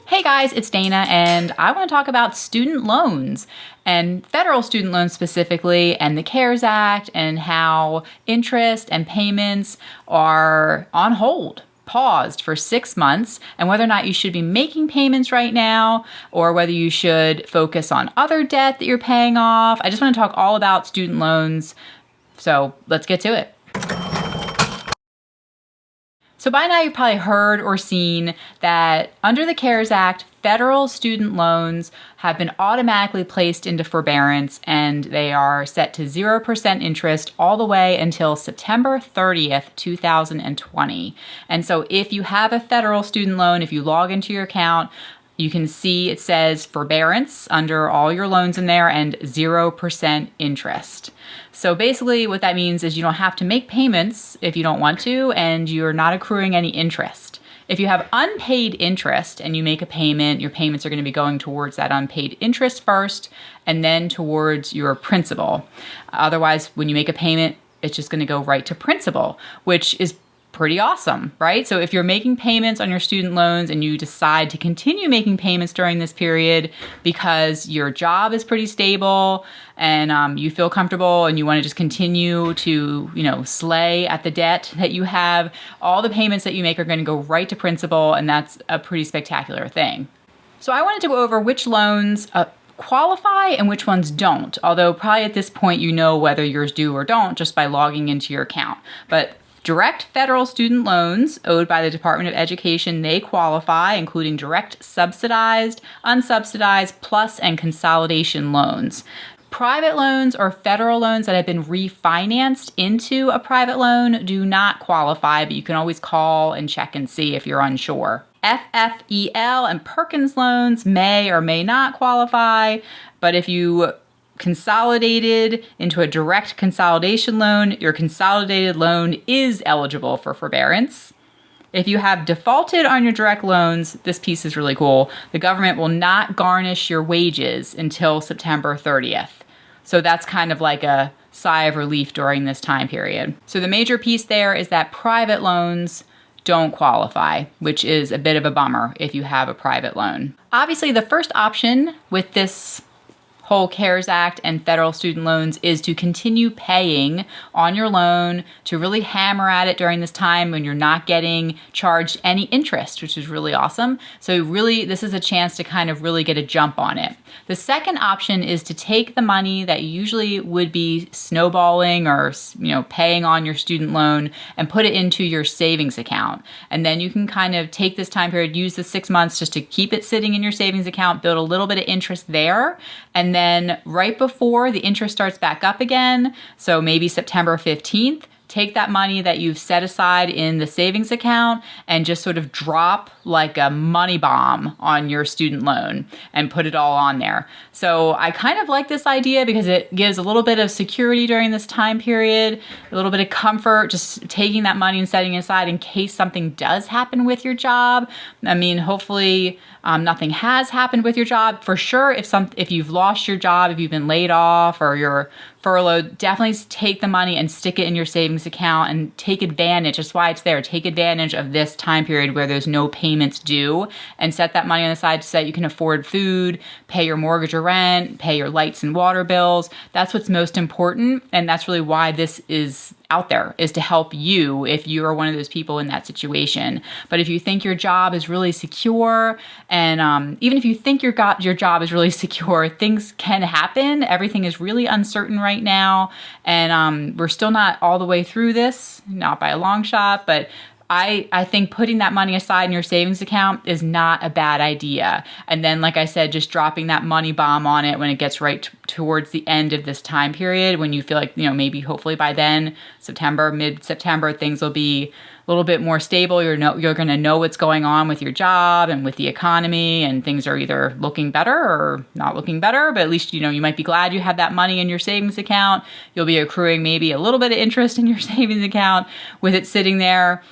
Hey guys, it's Dana, and I want to talk about student loans and federal student loans specifically, and the CARES Act, and how interest and payments are on hold, paused for 6 months, and whether or not you should be making payments right now or whether you should focus on other debt that you're paying off. I just want to talk all about student loans, so let's get to it. So by now you've probably heard or seen that under the CARES Act, federal student loans have been automatically placed into forbearance, and they are set to 0% interest all the way until September 30th, 2020. And so if you have a federal student loan, if you log into your account, you can see it says forbearance under all your loans in there and 0% interest. So basically what that means is you don't have to make payments if you don't want to, and you're not accruing any interest. If you have unpaid interest and you make a payment, your payments are going to be going towards that unpaid interest first and then towards your principal. Otherwise, when you make a payment, it's just going to go right to principal, which is pretty awesome, right? So if you're making payments on your student loans and you decide to continue making payments during this period because your job is pretty stable and you feel comfortable and you want to just continue to, slay at the debt that you have, all the payments that you make are going to go right to principal, and that's a pretty spectacular thing. So I wanted to go over which loans qualify and which ones don't, although probably at this point you know whether yours do or don't just by logging into your account. But direct federal student loans owed by the Department of Education, they qualify, including direct subsidized, unsubsidized, plus, and consolidation loans. Private loans or federal loans that have been refinanced into a private loan do not qualify, but you can always call and check and see if you're unsure. FFEL and Perkins loans may or may not qualify, but if you consolidated into a direct consolidation loan, your consolidated loan is eligible for forbearance. If you have defaulted on your direct loans, this piece is really cool. The government will not garnish your wages until September 30th. So that's kind of like a sigh of relief during this time period. So the major piece there is that private loans don't qualify, which is a bit of a bummer if you have a private loan. Obviously, the first option with this whole CARES Act and federal student loans is to continue paying on your loan, to really hammer at it during this time when you're not getting charged any interest, which is really awesome. So really, this is a chance to kind of really get a jump on it. The second option is to take the money that you usually would be snowballing or, paying on your student loan and put it into your savings account. And then you can kind of take this time period, use the 6 months just to keep it sitting in your savings account, build a little bit of interest there. And then right before the interest starts back up again, so maybe September 15th, take that money that you've set aside in the savings account and just sort of drop like a money bomb on your student loan and put it all on there. So I kind of like this idea because it gives a little bit of security during this time period, a little bit of comfort, just taking that money and setting it aside in case something does happen with your job. I mean, hopefully nothing has happened with your job. For sure, if you've lost your job, if you've been laid off or you're furloughed, definitely take the money and stick it in your savings account and take advantage. That's why it's there. Take advantage of this time period where there's no payments due and set that money on the side so that you can afford food, pay your mortgage or rent, pay your lights and water bills. That's what's most important. And that's really why this is out there, is to help you if you are one of those people in that situation. But if you think your job is really secure, and even if you think your job is really secure, things can happen. Everything is really uncertain right now, and we're still not all the way through this, not by a long shot, but I think putting that money aside in your savings account is not a bad idea. And then, like I said, just dropping that money bomb on it when it gets right towards the end of this time period, when you feel like, maybe hopefully by then, mid-September, things will be a little bit more stable. You're going to know what's going on with your job and with the economy, and things are either looking better or not looking better, but at least, you might be glad you have that money in your savings account. You'll be accruing maybe a little bit of interest in your savings account with it sitting there.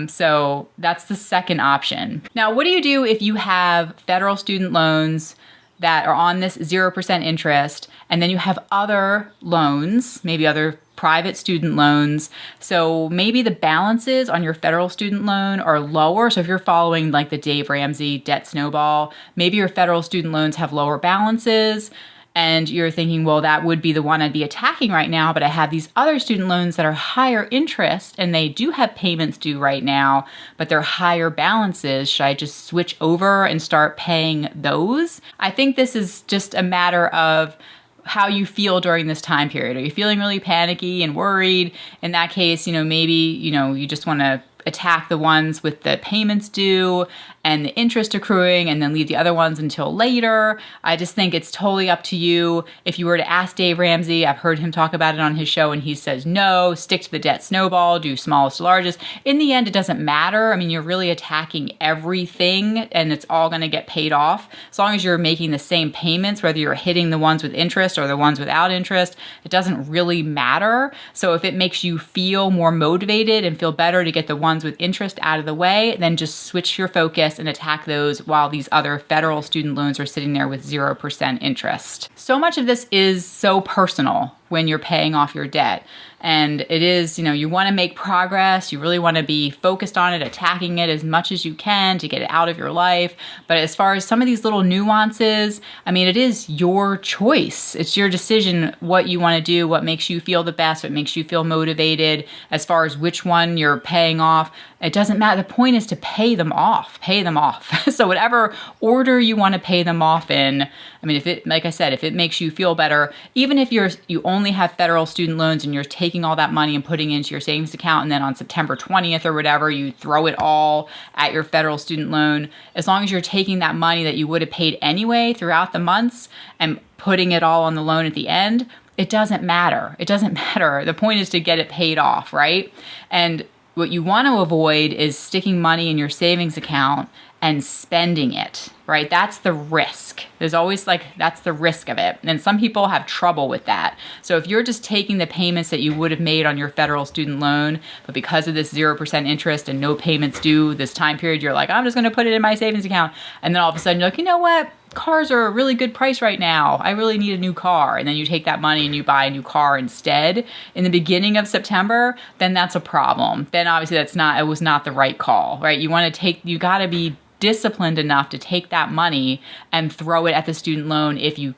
So that's the second option. Now, what do you do if you have federal student loans that are on this 0% interest, and then you have other loans, maybe other private student loans. So maybe the balances on your federal student loan are lower. So if you're following like the Dave Ramsey debt snowball, maybe your federal student loans have lower balances. And you're thinking, well, that would be the one I'd be attacking right now, but I have these other student loans that are higher interest and they do have payments due right now, but they're higher balances. Should I just switch over and start paying those? I think this is just a matter of how you feel during this time period. Are you feeling really panicky and worried? In that case, maybe, you just want to attack the ones with the payments due and the interest accruing and then leave the other ones until later. I just think it's totally up to you. If you were to ask Dave Ramsey, I've heard him talk about it on his show and he says, no, stick to the debt snowball, do smallest to largest. In the end, it doesn't matter. I mean, you're really attacking everything and it's all going to get paid off. As long as you're making the same payments, whether you're hitting the ones with interest or the ones without interest, it doesn't really matter. So if it makes you feel more motivated and feel better to get the ones with interest out of the way, then just switch your focus and attack those while these other federal student loans are sitting there with 0% interest. So much of this is so personal when you're paying off your debt. And it is, you want to make progress. You really want to be focused on it, attacking it as much as you can to get it out of your life. But as far as some of these little nuances, I mean, it is your choice. It's your decision what you want to do, what makes you feel the best, what makes you feel motivated. As far as which one you're paying off, it doesn't matter. The point is to pay them off. Pay them off. So whatever order you want to pay them off in, I mean, like I said, if it makes you feel better, even if you only have federal student loans and you're taking all that money and putting it into your savings account, and then on September 20th or whatever, you throw it all at your federal student loan, as long as you're taking that money that you would have paid anyway throughout the months and putting it all on the loan at the end, it doesn't matter. It doesn't matter. The point is to get it paid off, right? And what you want to avoid is sticking money in your savings account and spending it, right? That's the risk. There's always that's the risk of it. And some people have trouble with that. So if you're just taking the payments that you would have made on your federal student loan, but because of this 0% interest and no payments due this time period, you're like, I'm just going to put it in my savings account. And then all of a sudden you're like, you know what? Cars are a really good price right now. I really need a new car. And then you take that money and you buy a new car instead in the beginning of September, then that's a problem. Then obviously it was not the right call, right? You got to be disciplined enough to take that money and throw it at the student loan if you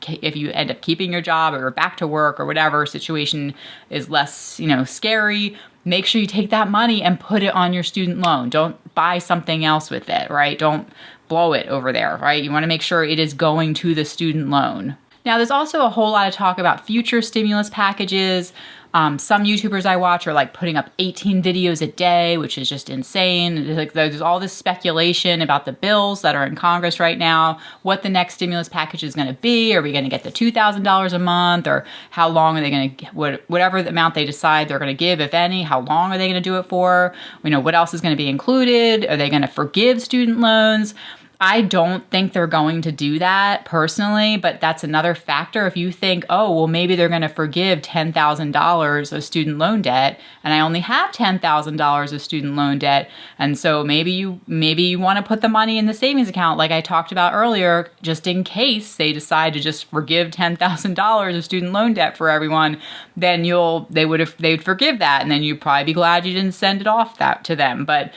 end up keeping your job or back to work or whatever situation is less, scary. Make sure you take that money and put it on your student loan. Don't buy something else with it, right? Don't blow it over there, right? You want to make sure it is going to the student loan. Now, there's also a whole lot of talk about future stimulus packages. Some YouTubers I watch are putting up 18 videos a day, which is just insane. There's all this speculation about the bills that are in Congress right now, what the next stimulus package is going to be. Are we going to get the $2,000 a month, or how long are they going to, whatever the amount they decide they're going to give, if any, how long are they going to do it for? What else is going to be included? Are they going to forgive student loans? I don't think they're going to do that personally, but that's another factor. If you think, oh, well, maybe they're going to forgive $10,000 of student loan debt, and I only have $10,000 of student loan debt, and so maybe you want to put the money in the savings account, like I talked about earlier, just in case they decide to just forgive $10,000 of student loan debt for everyone, then they'd forgive that, and then you'd probably be glad you didn't send it off to them. But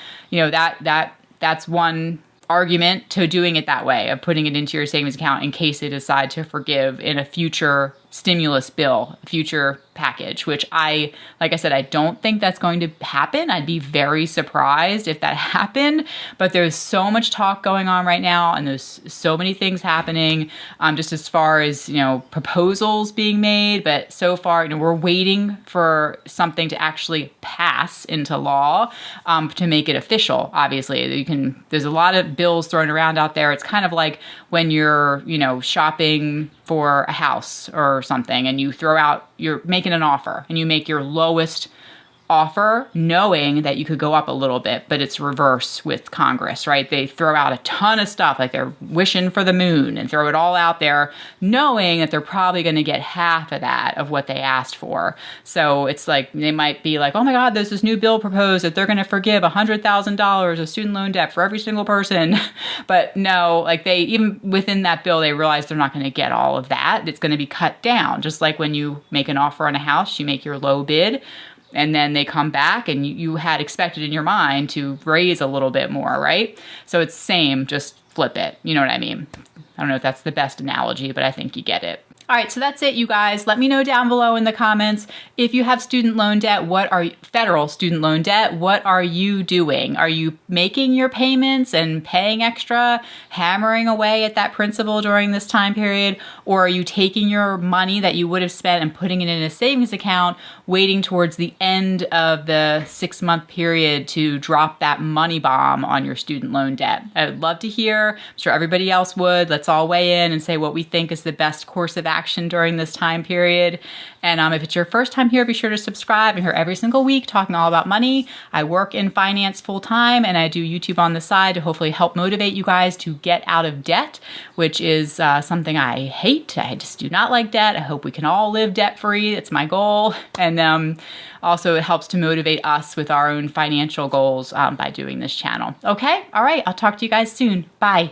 that's one argument to doing it that way, of putting it into your savings account in case they decide to forgive in a future stimulus bill, future package, which like I said, I don't think that's going to happen. I'd be very surprised if that happened, but there's so much talk going on right now, and there's so many things happening, just as far as, proposals being made, but so far, we're waiting for something to actually pass into law, to make it official. Obviously, there's a lot of bills thrown around out there. It's kind of like when you're, shopping for a house or something, and you're making an offer, and you make your lowest offer knowing that you could go up a little bit, but it's reverse with Congress, right? They throw out a ton of stuff, like they're wishing for the moon and throw it all out there, knowing that they're probably going to get half of that of what they asked for. So it's like, they might be like, oh my God, there's this new bill proposed that they're going to forgive $100,000 of student loan debt for every single person. But no, like they, even within that bill, they realize they're not going to get all of that. It's going to be cut down. Just like when you make an offer on a house, you make your low bid, and then they come back and you had expected in your mind to raise a little bit more, right? So it's same, just flip it. You know what I mean? I don't know if that's the best analogy, but I think you get it. All right, so that's it, you guys. Let me know down below in the comments if you have student loan debt. Federal student loan debt? What are you doing? Are you making your payments and paying extra, hammering away at that principal during this time period, or are you taking your money that you would have spent and putting it in a savings account, waiting towards the end of the 6-month period to drop that money bomb on your student loan debt? I would love to hear. I'm sure everybody else would. Let's all weigh in and say what we think is the best course of action during this time period. And if it's your first time here, be sure to subscribe. I'm here every single week talking all about money. I work in finance full time, and I do YouTube on the side to hopefully help motivate you guys to get out of debt, which is something I hate. I just do not like debt. I hope we can all live debt free. It's my goal. And also it helps to motivate us with our own financial goals by doing this channel. Okay? All right. I'll talk to you guys soon. Bye.